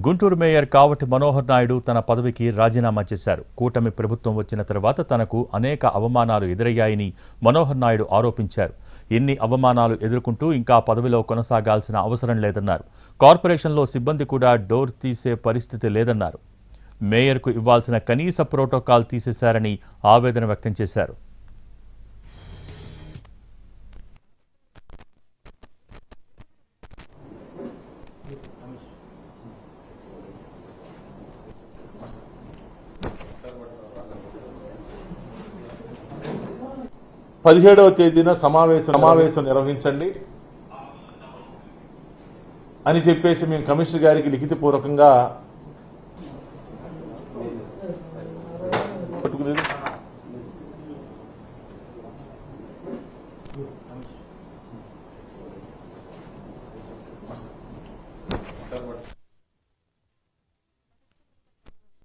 Guntur mayor Kavati Manohar Naidu తన పదవికి రాజీనామా చేశారు. కూటమి ప్రభుత్వం వచ్చిన తర్వాత తనకు అనేక అవమానాలు ఎదురయ్యాయని మనోహర్ నాయుడు ఆరోపించారు. ఎన్ని అవమానాలు ఎదుర్కొంటూ ఇంకా పదవిలో కొనసాగాల్సిన అవసరం లేదన్నారు. కార్పొరేషన్లో సిబ్బంది కూడా డోర్ తీసే పరిస్థితి లేదన్నారు. మేయర్కు ఇవ్వాల్సిన కనీస ప్రోటోకాల్ తీసేశారని ఆవేదన వ్యక్తం చేశారు. పదిహేడవ తేదీన సమావేశం నిర్వహించండి అని చెప్పేసి మేము కమిషనర్ గారికి లిఖితపూర్వకంగా పట్టుకునేది.